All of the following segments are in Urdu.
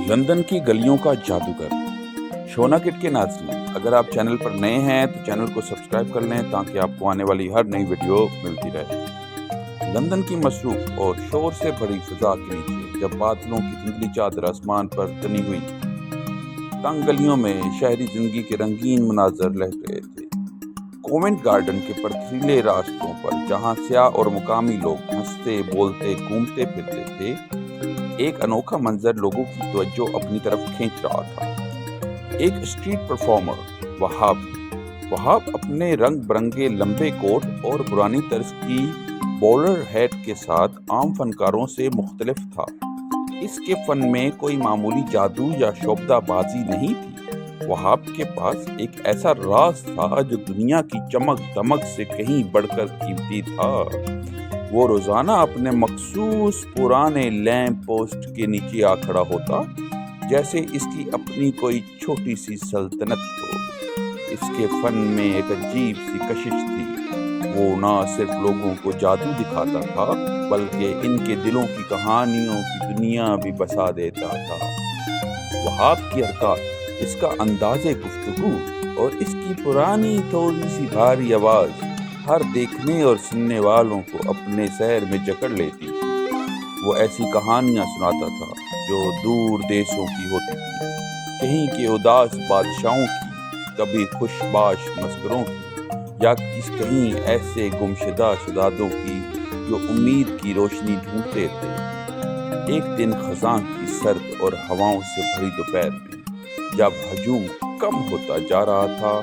لندن کی گلیوں کا جادوگر شونا کٹ کے ناظرین، اگر آپ چینل پر نئے ہیں تو چینل کو سبسکرائب کر لیں تاکہ آپ کو آنے والی ہر نئی ویڈیو ملتی رہے۔ لندن کی مصروف اور شور سے بھری فضا کے نیچے جب بادلوں کی دھندلی چادر آسمان پر تنی ہوئی، تنگ گلیوں میں شہری زندگی کے رنگین مناظر لہٹ رہے تھے۔ کوونٹ گارڈن کے پرتھریلے راستوں پر جہاں سیاح اور مقامی لوگ ہنستے بولتے گھومتے پھرتے تھے، ایک انوکھا منظر لوگوں کی توجہ اپنی طرف کھینچ رہا تھا۔ ایک اسٹریٹ پرفارمر وہاب اپنے رنگ برنگے لمبے کوٹ اور پرانی طرز کی بولر ہیٹ کے ساتھ عام فنکاروں سے مختلف تھا۔ اس کے فن میں کوئی معمولی جادو یا شعبدہ بازی نہیں تھی۔ وہاب کے پاس ایک ایسا راز تھا جو دنیا کی چمک دمک سے کہیں بڑھ کر قیمتی تھا۔ وہ روزانہ اپنے مخصوص پرانے لیمپ پوسٹ کے نیچے آ کھڑا ہوتا، جیسے اس کی اپنی کوئی چھوٹی سی سلطنت ہو۔ اس کے فن میں ایک عجیب سی کشش تھی۔ وہ نہ صرف لوگوں کو جادو دکھاتا تھا بلکہ ان کے دلوں کی کہانیوں کی دنیا بھی بسا دیتا تھا۔ وہاب کی حرکات، اس کا انداز گفتگو اور اس کی پرانی تھوڑی سی بھاری آواز ہر دیکھنے اور سننے والوں کو اپنے سحر میں جکڑ لیتی تھی۔ وہ ایسی کہانیاں سناتا تھا جو دور دیسوں کی ہوتی تھی، کہیں کے اداس بادشاہوں کی، کبھی خوش باش مسکروں کی، یا کہیں ایسے گمشدہ شہزادوں کی جو امید کی روشنی ڈھونڈتے تھے۔ ایک دن خزاں کی سرد اور ہواؤں سے بھری دوپہر میں جب ہجوم کم ہوتا جا رہا تھا،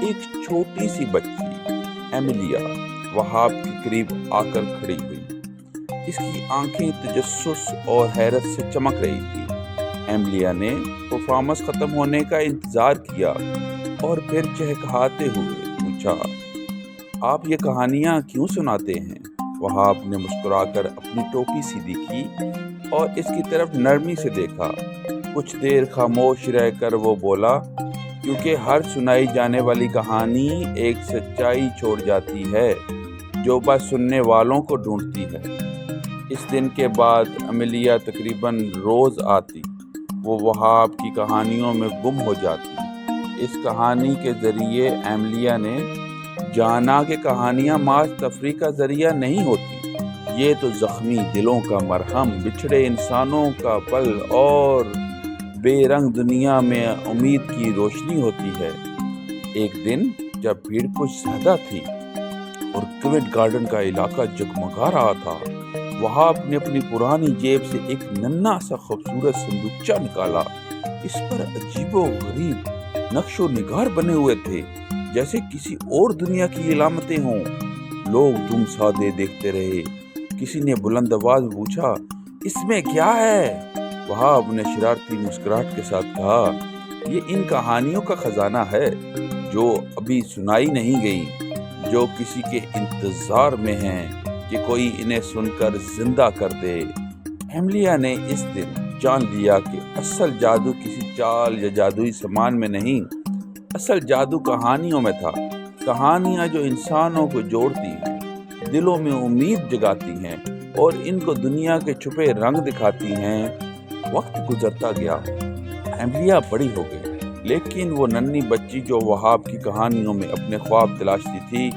ایک چھوٹی سی بچی ایملیا وہاب کے قریب آ کر کھڑی ہوئی۔ اس کی آنکھیں تجسس اور حیرت سے چمک رہی تھی۔ ایملیا نے پرفارمنس ختم ہونے کا انتظار کیا اور پھر چہکہاتے ہوئے پوچھا، آپ یہ کہانیاں کیوں سناتے ہیں؟ وہاب نے مسکرا کر اپنی ٹوپی سیدھی کی اور اس کی طرف نرمی سے دیکھا۔ کچھ دیر خاموش رہ کر وہ بولا، کیونکہ ہر سنائی جانے والی کہانی ایک سچائی چھوڑ جاتی ہے جو بس سننے والوں کو ڈھونڈتی ہے۔ اس دن کے بعد ایملیا تقریباً روز آتی۔ وہ وہاب کی کہانیوں میں گم ہو جاتی۔ اس کہانی کے ذریعے ایملیا نے جانا کہ کہانیاں محض تفریح کا ذریعہ نہیں ہوتی، یہ تو زخمی دلوں کا مرہم، بچھڑے انسانوں کا پل اور بے رنگ دنیا میں امید کی روشنی ہوتی ہے۔ ایک دن جب بھیڑ کچھ زیادہ تھی اور کوونٹ گارڈن کا علاقہ جگمگا رہا تھا، وہاب نے اپنی پرانی جیب سے ایک ننھا سا خوبصورت صندوقچہ نکالا۔ اس پر عجیب و غریب نقش و نگار بنے ہوئے تھے، جیسے کسی اور دنیا کی علامتیں ہوں۔ لوگ دم سادے دیکھتے رہے۔ کسی نے بلند آواز میں پوچھا، اس میں کیا ہے؟ وہاب نے شرارتی مسکراہٹ کے ساتھ کہا، یہ ان کہانیوں کا خزانہ ہے جو ابھی سنائی نہیں گئی، جو کسی کے انتظار میں ہیں کہ کوئی انہیں سن کر زندہ کر دے۔ ایملیا نے اس دن جان لیا کہ اصل جادو کسی چال یا جادوئی سامان میں نہیں، اصل جادو کہانیوں میں تھا۔ کہانیاں جو انسانوں کو جوڑتی ہیں، دلوں میں امید جگاتی ہیں اور ان کو دنیا کے چھپے رنگ دکھاتی ہیں۔ وقت گزرتا گیا، ایملیا بڑی ہو گئی، لیکن وہ ننھی بچی جو وہاب کی کہانیوں میں اپنے خواب تلاشتی تھی،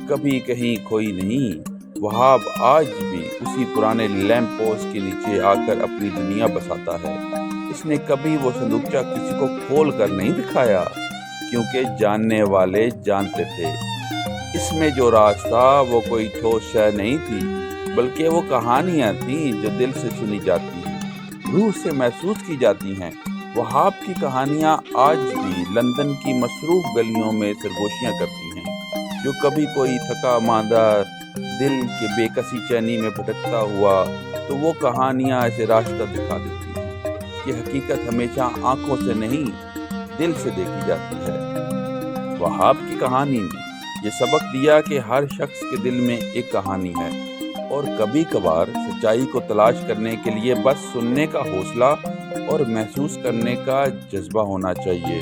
کبھی کہیں کھوئی نہیں۔ وہاب آج بھی اسی پرانے لیمپ پوسٹ کے نیچے آ کر اپنی دنیا بساتا ہے۔ اس نے کبھی وہ صندوقچہ کسی کو کھول کر نہیں دکھایا، کیونکہ جاننے والے جانتے تھے اس میں جو راز تھا وہ کوئی ٹھوس شے نہیں تھی، بلکہ وہ کہانیاں تھیں جو دل سے سنی جاتی ہیں، روح سے محسوس کی جاتی ہیں۔ وہاب کی کہانیاں آج بھی لندن کی مصروف گلیوں میں سرگوشیاں کرتی ہیں۔ جو کبھی کوئی تھکا ماندہ دل کے بے کسی چینی میں بھٹکتا ہوا تو وہ کہانیاں اسے راستہ دکھا دیتی ہیں کہ حقیقت ہمیشہ آنکھوں سے نہیں، دل سے دیکھی جاتی ہے۔ وہاب کی کہانی نے یہ سبق دیا کہ ہر شخص کے دل میں ایک کہانی ہے، اور کبھی کبھار سچائی کو تلاش کرنے کے لیے بس سننے کا حوصلہ اور محسوس کرنے کا جذبہ ہونا چاہیے۔